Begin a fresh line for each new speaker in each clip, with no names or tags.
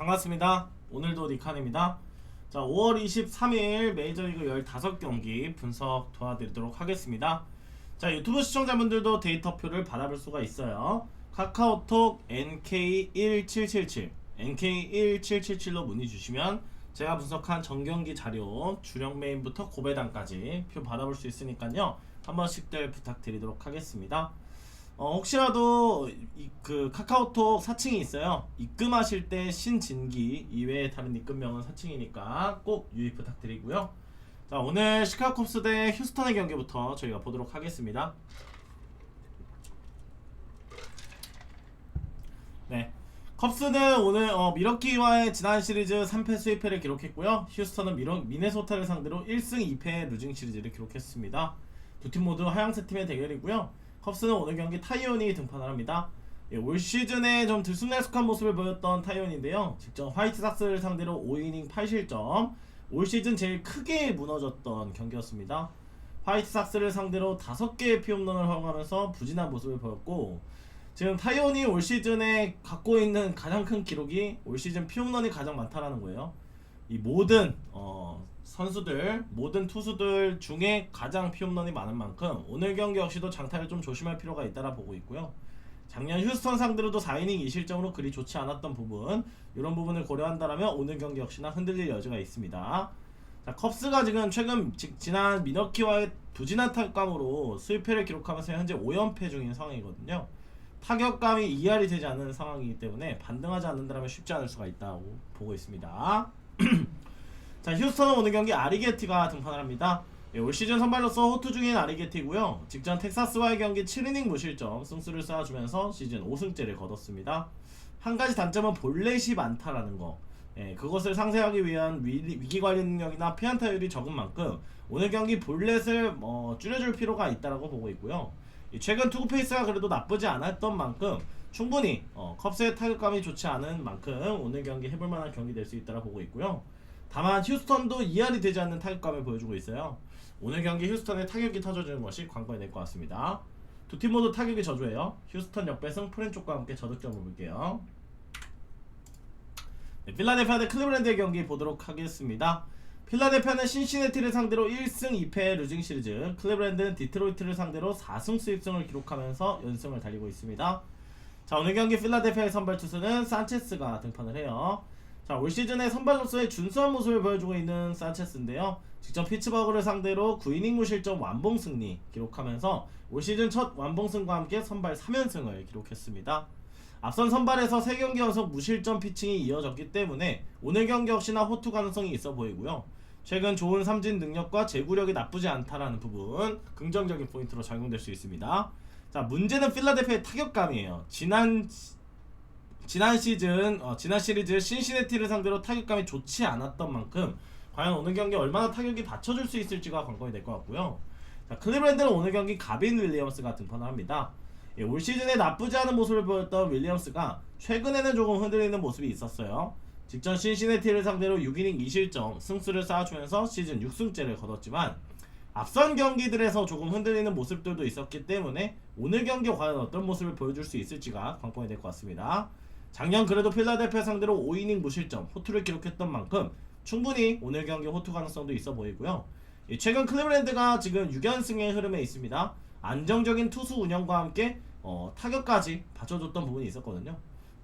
반갑습니다. 오늘도 니칸입니다. 자, 5월 23일 메이저리그 15경기 분석 도와드리도록 하겠습니다. 자, 유튜브 시청자분들도 데이터표를 받아볼 수가 있어요. 카카오톡 NK1777 NK1777로 문의 주시면 제가 분석한 전경기 자료 주력 메인부터 고배당까지 표 받아볼 수 있으니까요. 한 번씩들 부탁드리도록 하겠습니다. 혹시라도 그 카카오톡 사칭이 있어요. 입금하실 때 신진기 이외에 다른 입금명은 사칭이니까 꼭 유의 부탁드리고요. 자, 오늘 시카고 컵스 대 휴스턴의 경기부터 저희가 보도록 하겠습니다. 네, 컵스는 오늘 미러키와의 지난 시리즈 3패 수입패를 기록했고요. 휴스턴은 미네소타를 상대로 1승 2패 루징 시리즈를 기록했습니다. 두 팀 모두 하향세 팀의 대결이고요. 컵스는 오늘 경기 타이온이 등판을 합니다. 올 시즌에 좀 들쑥날쑥한 모습을 보였던 타이온인데요. 직접 화이트삭스를 상대로 5이닝 8실점, 올 시즌 제일 크게 무너졌던 경기였습니다. 화이트삭스를 상대로 5개의 피홈런을 허용하면서 부진한 모습을 보였고, 지금 타이온이 올 시즌에 갖고 있는 가장 큰 기록이 올 시즌 피홈런이 가장 많다라는 거예요. 이 모든 선수들, 모든 투수들 중에 가장 피홈런이 많은 만큼 오늘 경기 역시도 장타를 좀 조심할 필요가 있다라 보고 있고요. 작년 휴스턴 상대로도 4이닝 2실점으로 그리 좋지 않았던 부분, 이런 부분을 고려한다면 오늘 경기 역시나 흔들릴 여지가 있습니다. 자, 컵스가 지금 최근 지난 미너키와의 부진한 타격감으로 수입패를 기록하면서 현재 5연패 중인 상황이거든요. 타격감이 2할이 되지 않는 상황이기 때문에 반등하지 않는다면 쉽지 않을 수가 있다고 보고 있습니다. 자, 휴스턴은 오늘 경기 아리게티가 등판을 합니다. 올 시즌 선발로서 호투 중인 아리게티고요. 직전 텍사스와의 경기 7이닝 무실점 승수를 쌓아주면서 시즌 5승째를 거뒀습니다. 한 가지 단점은 볼넷이 많다라는 거. 그것을 상쇄하기 위한 위기관리 능력이나 피안타율이 적은 만큼 오늘 경기 볼넷을 줄여줄 필요가 있다라고 보고 있고요. 최근 투구 페이스가 그래도 나쁘지 않았던 만큼 충분히 컵스의 타격감이 좋지 않은 만큼 오늘 경기 해볼만한 경기 될 수 있다고 보고 있고요. 다만 휴스턴도 2할이 되지 않는 타격감을 보여주고 있어요. 오늘 경기 휴스턴의 타격이 터져주는 것이 관건이 될 것 같습니다. 두 팀 모두 타격이 저조해요. 휴스턴 역배승 프렌 쪽과 함께 저득점을 볼게요. 네, 필라델피아 대 클리브랜드의 경기 보도록 하겠습니다. 필라델피아는 신시내티를 상대로 1승 2패 루징 시리즈, 클리브랜드는 디트로이트를 상대로 4승 수입승을 기록하면서 연승을 달리고 있습니다. 자, 오늘 경기 필라델피아의 선발 투수는 산체스가 등판을 해요. 자, 올 시즌에 선발로서의 준수한 모습을 보여주고 있는 산체스인데요. 직접 피츠버그를 상대로 9이닝 무실점 완봉 승리 기록하면서 올 시즌 첫 완봉승과 함께 선발 3연승을 기록했습니다. 앞선 선발에서 3경기 연속 무실점 피칭이 이어졌기 때문에 오늘 경기 역시나 호투 가능성이 있어 보이고요. 최근 좋은 삼진 능력과 제구력이 나쁘지 않다라는 부분 긍정적인 포인트로 작용될 수 있습니다. 자, 문제는 필라델피아의 타격감이에요. 지난 시리즈 신시내티를 상대로 타격감이 좋지 않았던 만큼 과연 오늘 경기 얼마나 타격이 받쳐줄 수 있을지가 관건이 될 것 같고요. 자, 클리브랜드는 오늘 경기 가빈 윌리엄스가 등판을 합니다. 올 시즌에 나쁘지 않은 모습을 보였던 윌리엄스가 최근에는 조금 흔들리는 모습이 있었어요. 직전 신시내티를 상대로 6이닝 2실점 승수를 쌓아주면서 시즌 6승째를 거뒀지만 앞선 경기들에서 조금 흔들리는 모습들도 있었기 때문에 오늘 경기 과연 어떤 모습을 보여줄 수 있을지가 관건이 될 것 같습니다. 작년 그래도 필라델피아 상대로 5이닝 무실점 호투를 기록했던 만큼 충분히 오늘 경기 호투 가능성도 있어 보이고요. 최근 클리브랜드가 지금 6연승의 흐름에 있습니다. 안정적인 투수 운영과 함께 타격까지 받쳐줬던 부분이 있었거든요.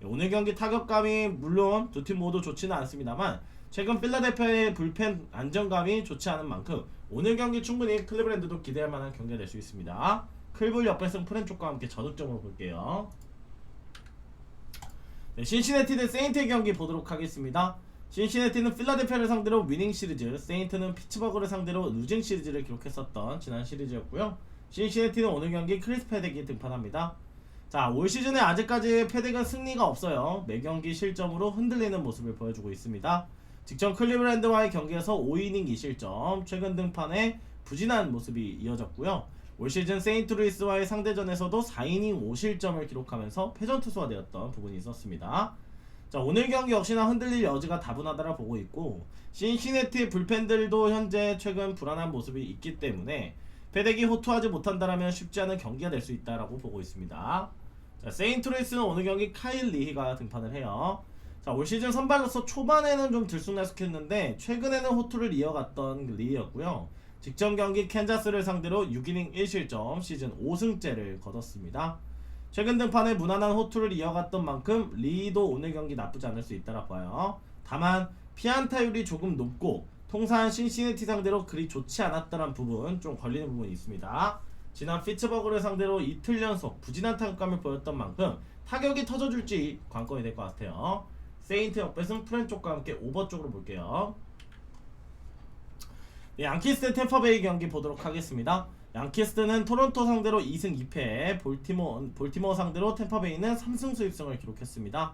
오늘 경기 타격감이 물론 두 팀 모두 좋지는 않습니다만 최근 필라델피아의 불펜 안정감이 좋지 않은 만큼 오늘 경기 충분히 클리브랜드도 기대할 만한 경기가 될 수 있습니다. 클불 역배승 프렌 쪽과 함께 저득점으로 볼게요. 네, 신시내티 대 세인트의 경기 보도록 하겠습니다. 신시내티는 필라델피아를 상대로 위닝 시리즈, 세인트는 피츠버그를 상대로 루징 시리즈를 기록했었던 지난 시리즈였고요. 신시내티는 오늘 경기 크리스 패덱이 등판합니다. 자, 올 시즌에 아직까지 패덱은 승리가 없어요. 매경기 실점으로 흔들리는 모습을 보여주고 있습니다. 직전 클리브랜드와의 경기에서 5이닝 2실점, 최근 등판에 부진한 모습이 이어졌고요. 올 시즌 세인트루이스와의 상대전에서도 4이닝 5실점을 기록하면서 패전투수가 되었던 부분이 있었습니다. 자, 오늘 경기 역시나 흔들릴 여지가 다분하다라 보고 있고 신시내티 불펜들도 현재 최근 불안한 모습이 있기 때문에 패덱이 호투하지 못한다면 쉽지 않은 경기가 될 수 있다라고 보고 있습니다. 자, 세인트루이스는 오늘 경기 카일 리히가 등판을 해요. 자, 올 시즌 선발로서 초반에는 좀 들쑥날쑥했는데 최근에는 호투를 이어갔던 리였고요. 직전 경기 캔자스를 상대로 6이닝 1실점 시즌 5승째를 거뒀습니다. 최근 등판에 무난한 호투를 이어갔던 만큼 리도 오늘 경기 나쁘지 않을 수 있다라 봐요. 다만 피안타율이 조금 높고 통산 신시내티 상대로 그리 좋지 않았다는 부분 좀 걸리는 부분이 있습니다. 지난 피츠버그를 상대로 이틀 연속 부진한 타격감을 보였던 만큼 타격이 터져줄지 관건이 될 것 같아요. 세인트 역배승 프렌 쪽과 함께 오버 쪽으로 볼게요. 네, 양키스 템파베이 경기 보도록 하겠습니다. 양키스는 토론토 상대로 2승 2패, 볼티모어 상대로 템파베이는 3승 수입승을 기록했습니다.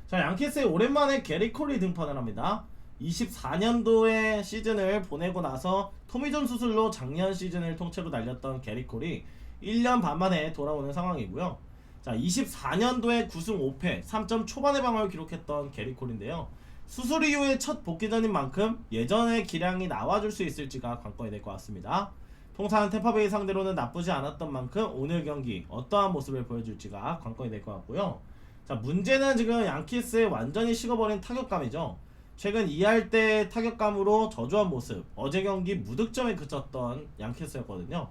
자, 양키스에 오랜만에 게리 콜이 등판을 합니다. 24년도에 시즌을 보내고 나서 토미존 수술로 작년 시즌을 통째로 날렸던 게리 콜이 1년 반 만에 돌아오는 상황이고요. 자, 24년도에 9승 5패 3점 초반의 방어를 기록했던 게리 콜인데요. 수술 이후의 첫 복귀전인 만큼 예전의 기량이 나와줄 수 있을지가 관건이 될 것 같습니다. 통산 템파베이 상대로는 나쁘지 않았던 만큼 오늘 경기 어떠한 모습을 보여줄지가 관건이 될 것 같고요. 자, 문제는 지금 양키스의 완전히 식어버린 타격감이죠. 최근 2할 때 타격감으로 저조한 모습, 어제 경기 무득점에 그쳤던 양키스였거든요.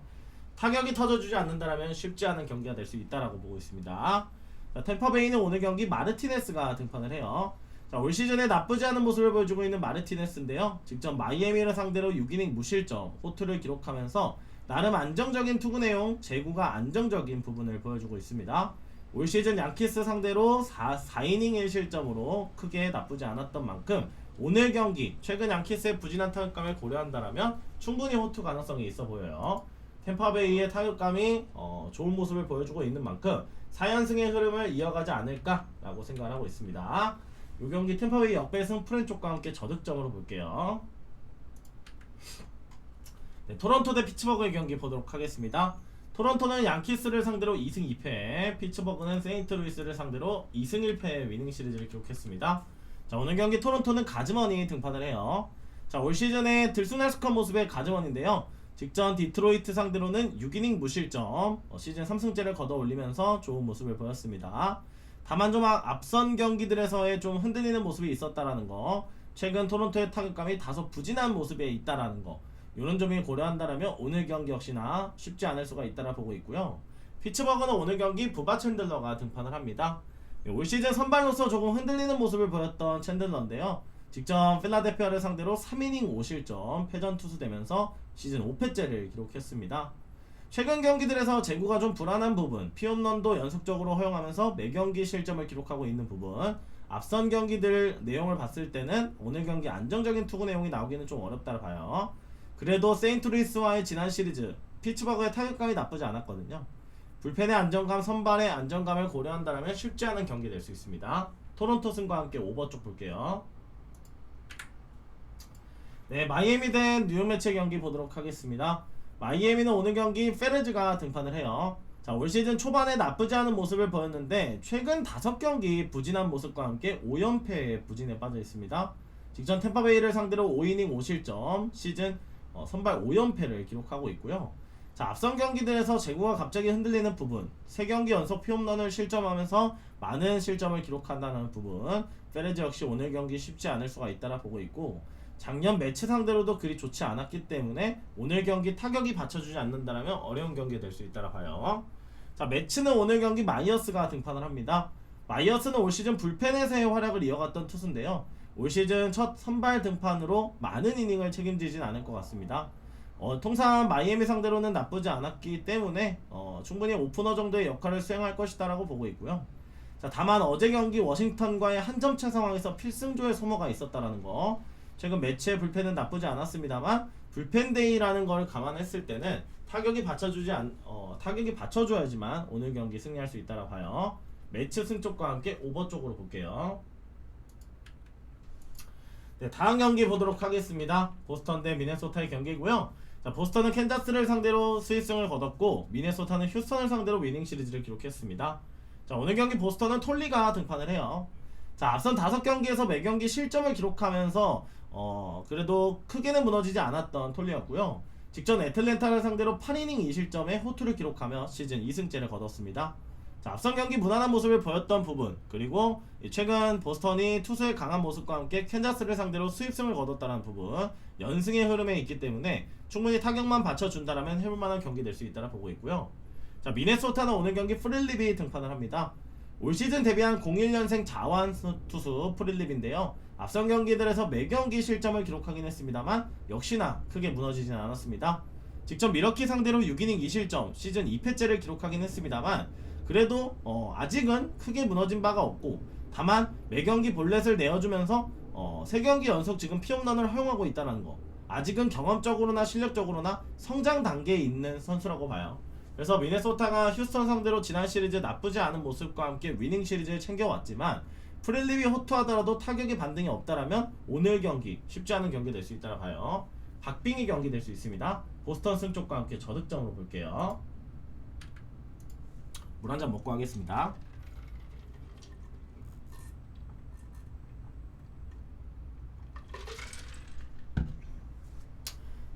타격이 터져주지 않는다면 쉽지 않은 경기가 될 수 있다라고 보고 있습니다. 자, 템파베이는 오늘 경기 마르티네스가 등판을 해요. 자, 올 시즌에 나쁘지 않은 모습을 보여주고 있는 마르티네스인데요. 직접 마이애미를 상대로 6이닝 무실점 호투를 기록하면서 나름 안정적인 투구 내용, 제구가 안정적인 부분을 보여주고 있습니다. 올 시즌 양키스 상대로 4이닝 1실점으로 크게 나쁘지 않았던 만큼 오늘 경기 최근 양키스의 부진한 타격감을 고려한다면 충분히 호투 가능성이 있어 보여요. 템파베이의 타격감이 좋은 모습을 보여주고 있는 만큼 4연승의 흐름을 이어가지 않을까라고 생각을 하고 있습니다. 이 경기 템파베이 역배승 프렌 쪽과 함께 저득점으로 볼게요. 네, 토론토 대 피츠버그의 경기 보도록 하겠습니다. 토론토는 양키스를 상대로 2승 2패, 피츠버그는 세인트루이스를 상대로 2승 1패 위닝 시리즈를 기록했습니다. 자, 오늘 경기 토론토는 가즈먼이 등판을 해요. 자, 올 시즌에 들쑥날쑥한 모습의 가즈먼인데요. 직전 디트로이트 상대로는 6이닝 무실점 시즌 3승째를 걷어 올리면서 좋은 모습을 보였습니다. 다만 좀 앞선 경기들에서의 좀 흔들리는 모습이 있었다라는 거, 최근 토론토의 타격감이 다소 부진한 모습에 있다라는 거, 이런 점이 고려한다면 오늘 경기 역시나 쉽지 않을 수가 있다라 보고 있고요. 피츠버그는 오늘 경기 부바 챈들러가 등판을 합니다. 올 시즌 선발로서 조금 흔들리는 모습을 보였던 챈들러인데요. 직전 필라델피아를 상대로 3이닝 5실점 패전 투수되면서 시즌 5패째를 기록했습니다. 최근 경기들에서 제구가 좀 불안한 부분, 피홈런도 연속적으로 허용하면서 매경기 실점을 기록하고 있는 부분, 앞선 경기들 내용을 봤을 때는 오늘 경기 안정적인 투구 내용이 나오기는 좀 어렵다 봐요. 그래도 세인트루이스와의 지난 시리즈 피츠버그의 타격감이 나쁘지 않았거든요. 불펜의 안정감, 선발의 안정감을 고려한다면 쉽지 않은 경기 될 수 있습니다. 토론토 승과 함께 오버 쪽 볼게요. 네, 마이애미 대 뉴욕 매치 경기 보도록 하겠습니다. 마이애미는 오늘 경기 페레즈가 등판을 해요. 자, 올 시즌 초반에 나쁘지 않은 모습을 보였는데 최근 5경기 부진한 모습과 함께 5연패의 부진에 빠져 있습니다. 직전 템파베이를 상대로 5이닝 5실점 시즌 선발 5연패를 기록하고 있고요. 자, 앞선 경기들에서 제구가 갑자기 흔들리는 부분, 3경기 연속 피홈런을 실점하면서 많은 실점을 기록한다는 부분, 페레즈 역시 오늘 경기 쉽지 않을 수가 있다라 보고 있고, 작년 매치 상대로도 그리 좋지 않았기 때문에 오늘 경기 타격이 받쳐주지 않는다면 어려운 경기가 될 수 있다라 봐요. 자, 매치는 오늘 경기 마이어스가 등판을 합니다. 마이어스는 올 시즌 불펜에서의 활약을 이어갔던 투수인데요. 올 시즌 첫 선발 등판으로 많은 이닝을 책임지진 않을 것 같습니다. 통상 마이애미 상대로는 나쁘지 않았기 때문에 충분히 오프너 정도의 역할을 수행할 것이다라고 보고 있고요. 자, 다만 어제 경기 워싱턴과의 한 점 차 상황에서 필승조의 소모가 있었다라는 거, 최근 매치의 불펜은 나쁘지 않았습니다만 불펜데이라는 걸 감안했을 때는 타격이 받쳐줘야지만 오늘 경기 승리할 수 있다라 봐요. 매치 승쪽과 함께 오버 쪽으로 볼게요. 네, 다음 경기 보도록 하겠습니다. 보스턴 대 미네소타의 경기고요. 자, 보스턴은 캔자스를 상대로 수입승을 거뒀고 미네소타는 휴스턴을 상대로 위닝 시리즈를 기록했습니다. 자, 오늘 경기 보스턴은 톨리가 등판을 해요. 자, 앞선 5경기에서 매경기 실점을 기록하면서 그래도 크게는 무너지지 않았던 톨리였고요. 직전 애틀랜타를 상대로 8이닝 2실점의 호투를 기록하며 시즌 2승째를 거뒀습니다. 자, 앞선 경기 무난한 모습을 보였던 부분, 그리고 최근 보스턴이 투수의 강한 모습과 함께 캔자스를 상대로 수입승을 거뒀다는 부분, 연승의 흐름에 있기 때문에 충분히 타격만 받쳐준다라면 해볼만한 경기 될 수 있다라 보고 있고요. 자, 미네소타는 오늘 경기 프릴립이 등판을 합니다. 올 시즌 데뷔한 01년생 자완 투수 프릴립인데요. 앞선 경기들에서 매경기 실점을 기록하긴 했습니다만 역시나 크게 무너지진 않았습니다. 직접 미러키 상대로 6이닝 2실점 시즌 2패째를 기록하긴 했습니다만 그래도 아직은 크게 무너진 바가 없고, 다만 매경기 볼넷을 내어주면서 3경기 연속 지금 피홈런을 허용하고 있다는 거, 아직은 경험적으로나 실력적으로나 성장 단계에 있는 선수라고 봐요. 그래서 미네소타가 휴스턴 상대로 지난 시리즈 나쁘지 않은 모습과 함께 위닝 시리즈를 챙겨왔지만 프릴립이 호투하더라도 타격의 반등이 없다라면 오늘 경기 쉽지 않은 경기 될 수 있다고 봐요. 박빙의 경기 될 수 있습니다. 보스턴 승쪽과 함께 저득점으로 볼게요. 물 한 잔 먹고 하겠습니다.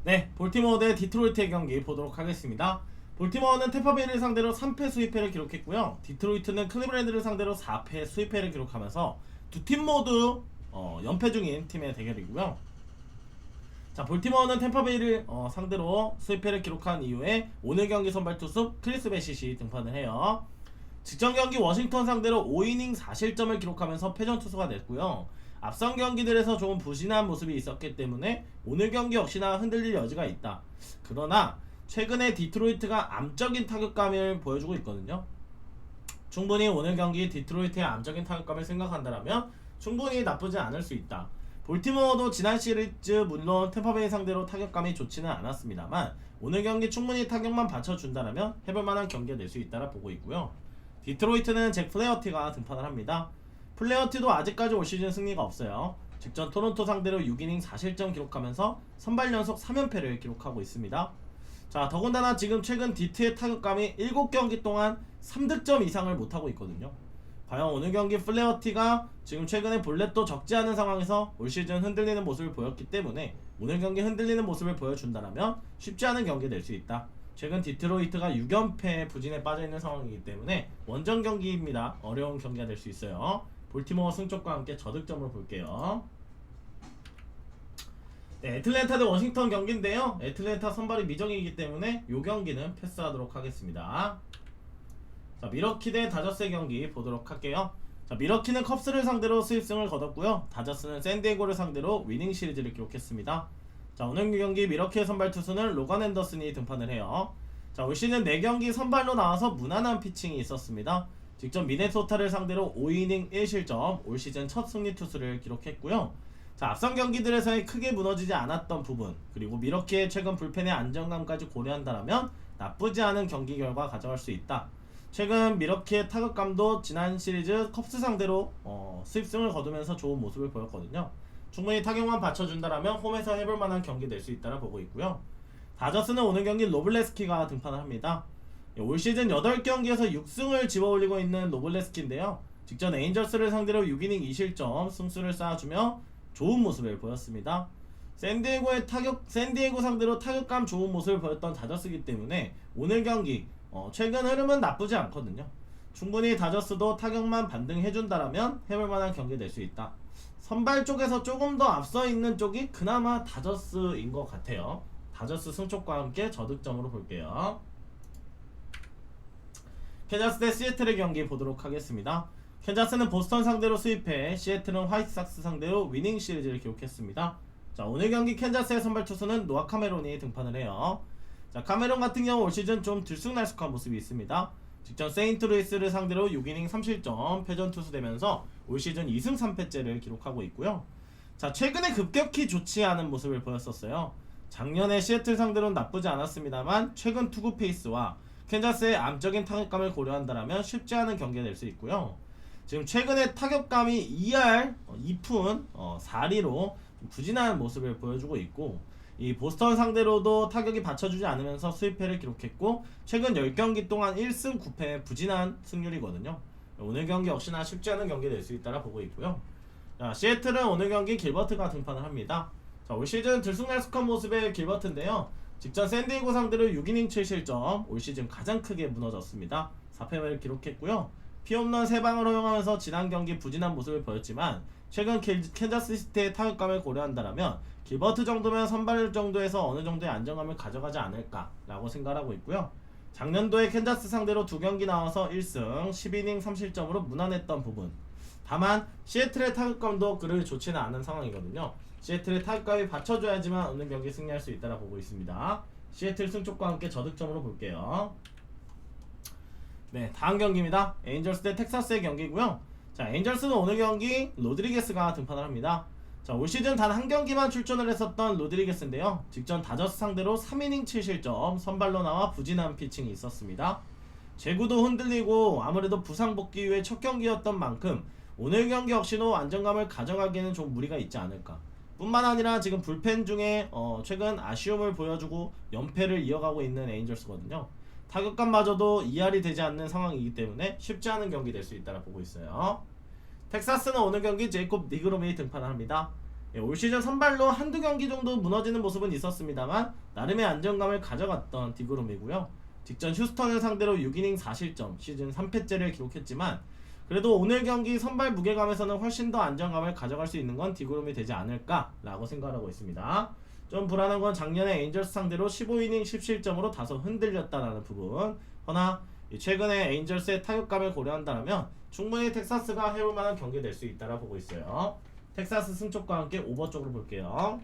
네, 볼티모어 대 디트로이트의 경기 보도록 하겠습니다. 볼티모어는 템파베이를 상대로 3패 수입패를 기록했고요. 디트로이트는 클리브랜드를 상대로 4패 수입패를 기록하면서 두 팀 모두 연패 중인 팀의 대결이고요. 자, 볼티모어는 템파베이를 상대로 수입패를 기록한 이후에 오늘 경기 선발 투수 크리스 베시시 등판을 해요. 직전 경기 워싱턴 상대로 5이닝 4실점을 기록하면서 패전 투수가 됐고요. 앞선 경기들에서 조금 부진한 모습이 있었기 때문에 오늘 경기 역시나 흔들릴 여지가 있다. 그러나 최근에 디트로이트가 암적인 타격감을 보여주고 있거든요. 충분히 오늘 경기 디트로이트의 암적인 타격감을 생각한다면 충분히 나쁘지 않을 수 있다. 볼티모어도 지난 시리즈 물론 템파베이 상대로 타격감이 좋지는 않았습니다만 오늘 경기 충분히 타격만 받쳐준다면 해볼만한 경기가 될 수 있다라 보고 있고요. 디트로이트는 잭 플레어티가 등판을 합니다. 플레어티도 아직까지 올 시즌 승리가 없어요. 직전 토론토 상대로 6이닝 4실점 기록하면서 선발 연속 3연패를 기록하고 있습니다. 자, 더군다나 지금 최근 디트의 타격감이 7경기 동안 3득점 이상을 못하고 있거든요. 과연 오늘 경기 플레어티가 지금 최근에 볼넷도 적지 않은 상황에서 올 시즌 흔들리는 모습을 보였기 때문에 오늘 경기 흔들리는 모습을 보여준다면 쉽지 않은 경기 될 수 있다. 최근 디트로이트가 6연패 부진에 빠져있는 상황이기 때문에 원정 경기입니다. 어려운 경기가 될 수 있어요. 볼티모어 승쪽과 함께 저득점을 볼게요. 네, 애틀랜타 대 워싱턴 경기인데요. 애틀랜타 선발이 미정이기 때문에 이 경기는 패스하도록 하겠습니다. 자, 미러키 대 다저스의 경기 보도록 할게요. 자, 미러키는 컵스를 상대로 수입승을 거뒀고요. 다저스는 샌디에고를 상대로 위닝 시리즈를 기록했습니다. 자, 오늘 경기 미러키의 선발 투수는 로건 앤더슨이 등판을 해요. 자, 올 시즌 4경기 선발로 나와서 무난한 피칭이 있었습니다. 직접 미네소타를 상대로 5이닝 1실점 올 시즌 첫 승리 투수를 기록했고요. 자, 앞선 경기들에서의 크게 무너지지 않았던 부분, 그리고 미러키의 최근 불펜의 안정감까지 고려한다면 나쁘지 않은 경기 결과 가져갈 수 있다. 최근 미러키의 타격감도 지난 시리즈 컵스 상대로 수입승을 거두면서 좋은 모습을 보였거든요. 충분히 타격만 받쳐준다면 홈에서 해볼만한 경기 될 수 있다라 보고 있고요. 다저스는 오늘 경기 로블레스키가 등판을 합니다. 올 시즌 8경기에서 6승을 집어올리고 있는 로블레스키인데요. 직전 에인저스를 상대로 6이닝 2실점 승수를 쌓아주며 좋은 모습을 보였습니다. 샌디에고 상대로 타격감 좋은 모습을 보였던 다저스이기 때문에 오늘 경기 최근 흐름은 나쁘지 않거든요. 충분히 다저스도 타격만 반등해준다면 해볼만한 경기 될 수 있다. 선발 쪽에서 조금 더 앞서 있는 쪽이 그나마 다저스인 것 같아요. 다저스 승쪽과 함께 저득점으로 볼게요. 캔자스 대 시애틀의 경기 보도록 하겠습니다. 캔자스는 보스턴 상대로 수입해 시애틀은 화이트삭스 상대로 위닝 시리즈를 기록했습니다. 자, 오늘 경기 캔자스의 선발 투수는 노아 카메론이 등판을 해요. 자, 카메론 같은 경우 올 시즌 좀 들쑥날쑥한 모습이 있습니다. 직전 세인트루이스를 상대로 6이닝 3실점 패전 투수되면서 올 시즌 2승 3패째를 기록하고 있고요. 자, 최근에 급격히 좋지 않은 모습을 보였었어요. 작년에 시애틀 상대로는 나쁘지 않았습니다만 최근 투구 페이스와 캔자스의 암적인 타격감을 고려한다면 쉽지 않은 경기가 될 수 있고요. 지금 최근에 타격감이 2할 2푼 4리로 부진한 모습을 보여주고 있고, 이 보스턴 상대로도 타격이 받쳐주지 않으면서 수입패를 기록했고 최근 10경기 동안 1승 9패 부진한 승률이거든요. 오늘 경기 역시나 쉽지 않은 경기 될 수 있다라 보고 있고요. 자, 시애틀은 오늘 경기 길버트가 등판을 합니다. 자, 올 시즌 들쑥날쑥한 모습의 길버트인데요. 직전 샌디에고 상대로 6이닝 7실점, 올 시즌 가장 크게 무너졌습니다. 4패를 기록했고요. 피홈런 3방을 허용하면서 지난 경기 부진한 모습을 보였지만 최근 캔자스시티의 타격감을 고려한다면 길버트 정도면 선발 정도에서 어느 정도의 안정감을 가져가지 않을까라고 생각하고 있고요. 작년도에 캔자스 상대로 2경기 나와서 1승 12이닝 3실점으로 무난했던 부분, 다만 시애틀의 타격감도 그리 좋지는 않은 상황이거든요. 시애틀의 타격감이 받쳐줘야지만 어느 경기 승리할 수 있다고 보고 있습니다. 시애틀 승쪽과 함께 저득점으로 볼게요. 네, 다음 경기입니다. 에인절스 대 텍사스의 경기고요. 자, 에인절스는 오늘 경기 로드리게스가 등판을 합니다. 자, 올 시즌 단 한 경기만 출전을 했었던 로드리게스인데요. 직전 다저스 상대로 3이닝 7실점, 선발로 나와 부진한 피칭이 있었습니다. 제구도 흔들리고 아무래도 부상 복귀 이후의 첫 경기였던 만큼 오늘 경기 역시도 안정감을 가져가기에는 좀 무리가 있지 않을까. 뿐만 아니라 지금 불펜 중에 최근 아쉬움을 보여주고 연패를 이어가고 있는 에인절스거든요. 타격감마저도 ER이 되지 않는 상황이기 때문에 쉽지 않은 경기 될 수 있다고 보고 있어요. 텍사스는 오늘 경기 제이콥 디그롬이 등판을 합니다. 올 시즌 선발로 한두 경기 정도 무너지는 모습은 있었습니다만 나름의 안정감을 가져갔던 디그롬이고요. 직전 휴스턴을 상대로 6이닝 4실점, 시즌 3패째를 기록했지만 그래도 오늘 경기 선발 무게감에서는 훨씬 더 안정감을 가져갈 수 있는 건 디그롬이 되지 않을까라고 생각하고 있습니다. 좀 불안한 건 작년에 에인절스 상대로 15이닝 10실점으로 다소 흔들렸다는 부분. 허나 최근에 에인절스의 타격감을 고려한다면 충분히 텍사스가 해볼 만한 경기 될 수 있다고 보고 있어요. 텍사스 승쪽과 함께 오버 쪽으로 볼게요.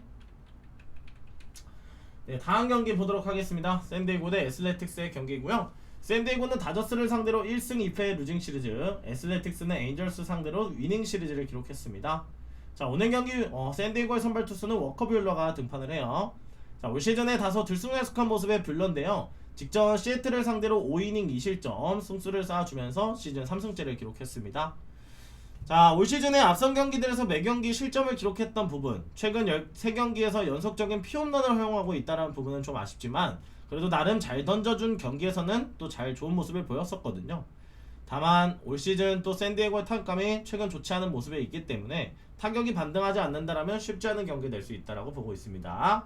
네, 다음 경기 보도록 하겠습니다. 샌디에고 대 애슬레틱스의 경기고요. 샌디에고는 다저스를 상대로 1승 2패의 루징 시리즈, 애슬레틱스는 에인절스 상대로 위닝 시리즈를 기록했습니다. 자, 오늘 경기 샌디에고의 선발 투수는 워커 뷰러가 등판을 해요. 자, 올 시즌에 다소 들쑥날쑥한 모습의 뷰러인데요. 직전 시애틀을 상대로 5이닝 2실점 승수를 쌓아주면서 시즌 3승째를 기록했습니다. 자, 올 시즌에 앞선 경기들에서 매경기 실점을 기록했던 부분, 최근 13경기에서 연속적인 피홈런을 허용하고 있다는 부분은 좀 아쉽지만 그래도 나름 잘 던져준 경기에서는 또 잘 좋은 모습을 보였었거든요. 다만 올 시즌 또 샌디에고의 타격감이 최근 좋지 않은 모습에 있기 때문에 타격이 반등하지 않는다라면 쉽지 않은 경기 될 수 있다고 보고 있습니다.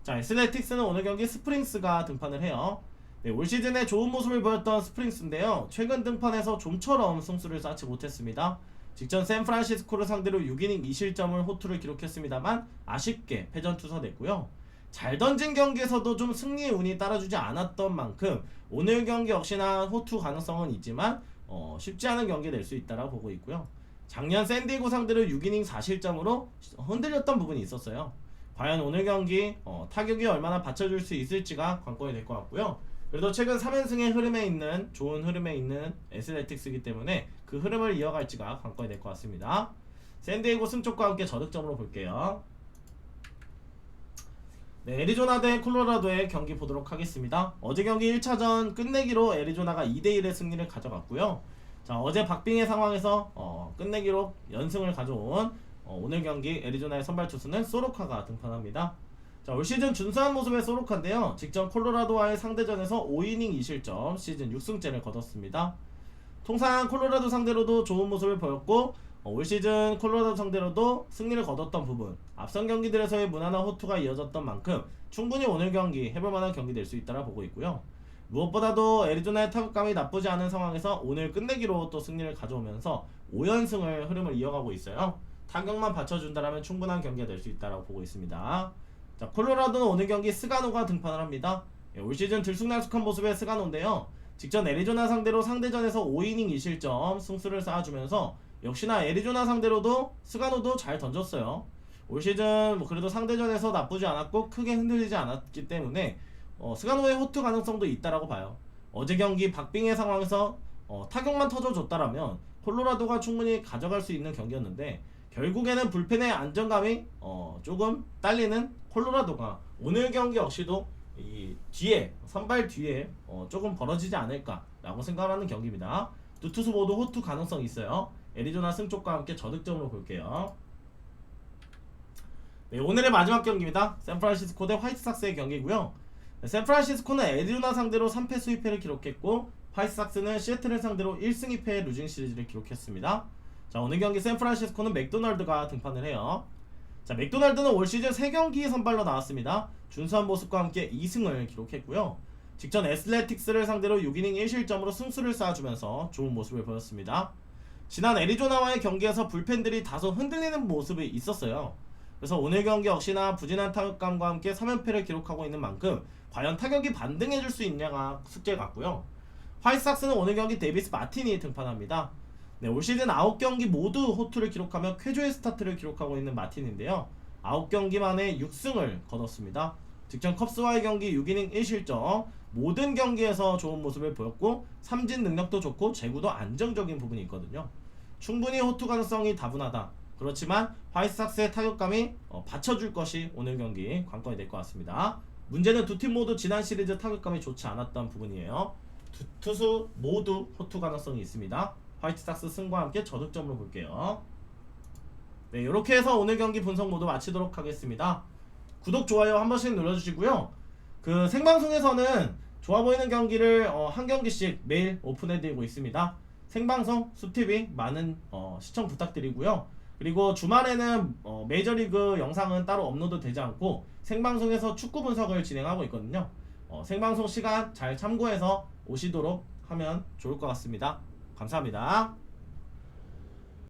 자, 애슬레틱스는 오늘 경기 스프링스가 등판을 해요. 네, 올 시즌에 좋은 모습을 보였던 스프링스인데요. 최근 등판에서 좀처럼 승수를 쌓지 못했습니다. 직전 샌프란시스코를 상대로 6이닝 2실점을 호투를 기록했습니다만 아쉽게 패전 투서냈고요. 잘 던진 경기에서도 좀 승리의 운이 따라주지 않았던 만큼 오늘 경기 역시나 호투 가능성은 있지만 쉽지 않은 경기 될 수 있다고 보고 있고요. 작년 샌디에고 상대로 6이닝 4실점으로 흔들렸던 부분이 있었어요. 과연 오늘 경기 타격이 얼마나 받쳐줄 수 있을지가 관건이 될 것 같고요. 그래도 최근 3연승의 흐름에 있는, 좋은 흐름에 있는 애슬레틱스이기 때문에 그 흐름을 이어갈지가 관건이 될 것 같습니다. 샌디에고 승쪽과 함께 저득점으로 볼게요. 네, 애리조나 대 콜로라도의 경기 보도록 하겠습니다. 어제 경기 1차전 끝내기로 애리조나가 2대1의 승리를 가져갔고요. 자, 어제 박빙의 상황에서 끝내기로 연승을 가져온 오늘 경기 애리조나의 선발 투수는 소로카가 등판합니다. 자, 올 시즌 준수한 모습의 소로카인데요. 직전 콜로라도와의 상대전에서 5이닝 2실점, 시즌 6승째를 거뒀습니다. 통상 콜로라도 상대로도 좋은 모습을 보였고 올 시즌 콜로라도 상대로도 승리를 거뒀던 부분, 앞선 경기들에서의 무난한 호투가 이어졌던 만큼 충분히 오늘 경기 해볼 만한 경기 될 수 있다고 보고 있고요. 무엇보다도 애리조나의 타격감이 나쁘지 않은 상황에서 오늘 끝내기로 또 승리를 가져오면서 5연승을 흐름을 이어가고 있어요. 타격만 받쳐준다면 충분한 경기가 될 수 있다고 보고 있습니다. 자, 콜로라도는 오늘 경기 스가노가 등판을 합니다. 올 시즌 들쑥날쑥한 모습의 스가노인데요. 직전 애리조나 상대로 상대전에서 5이닝 2실점 승수를 쌓아주면서 역시나 애리조나 상대로도 스가노도 잘 던졌어요. 올 시즌 그래도 상대전에서 나쁘지 않았고 크게 흔들리지 않았기 때문에 스가노의 호투 가능성도 있다라고 봐요. 어제 경기 박빙의 상황에서 타격만 터져줬다라면 콜로라도가 충분히 가져갈 수 있는 경기였는데 결국에는 불펜의 안정감이 조금 딸리는 콜로라도가 오늘 경기 역시도 이 뒤에 선발 뒤에 조금 벌어지지 않을까라고 생각하는 경기입니다. 두 투수 모두 호투 가능성이 있어요. 애리조나 승쪽과 함께 저득점으로 볼게요. 네, 오늘의 마지막 경기입니다. 샌프란시스코 대 화이트삭스의 경기고요. 네, 샌프란시스코는 애리조나 상대로 3패 수입패를 기록했고 화이트삭스는 시애틀을 상대로 1승 2패의 루징 시리즈를 기록했습니다. 자, 오늘 경기 샌프란시스코는 맥도널드가 등판을 해요. 자, 맥도날드는 올 시즌 3경기 선발로 나왔습니다. 준수한 모습과 함께 2승을 기록했고요. 직전 애슬레틱스를 상대로 6이닝 1실점으로 승수를 쌓아주면서 좋은 모습을 보였습니다. 지난 애리조나와의 경기에서 불펜들이 다소 흔들리는 모습이 있었어요. 그래서 오늘 경기 역시나 부진한 타격감과 함께 3연패를 기록하고 있는 만큼 과연 타격이 반등해줄 수 있냐가 숙제 같고요. 화이트삭스는 오늘 경기 데이비스 마틴이 등판합니다. 네, 올 시즌 9경기 모두 호투를 기록하며 쾌조의 스타트를 기록하고 있는 마틴인데요. 9경기 만에 6승을 거뒀습니다. 직전 컵스와의 경기 6이닝 1실점, 모든 경기에서 좋은 모습을 보였고 삼진 능력도 좋고 제구도 안정적인 부분이 있거든요. 충분히 호투 가능성이 다분하다. 그렇지만 화이트삭스의 타격감이 받쳐줄 것이 오늘 경기 관건이 될 것 같습니다. 문제는 두 팀 모두 지난 시리즈 타격감이 좋지 않았던 부분이에요. 두 투수 모두 호투 가능성이 있습니다. 화이트삭스 승과 함께 저득점으로 볼게요. 네, 이렇게 해서 오늘 경기 분석 모두 마치도록 하겠습니다. 구독, 좋아요 한 번씩 눌러주시고요. 그 생방송에서는 좋아 보이는 경기를 한 경기씩 매일 오픈해드리고 있습니다. 생방송 숲TV 많은 시청 부탁드리고요. 그리고 주말에는 메이저리그 영상은 따로 업로드 되지 않고 생방송에서 축구 분석을 진행하고 있거든요. 생방송 시간 잘 참고해서 오시도록 하면 좋을 것 같습니다. 감사합니다.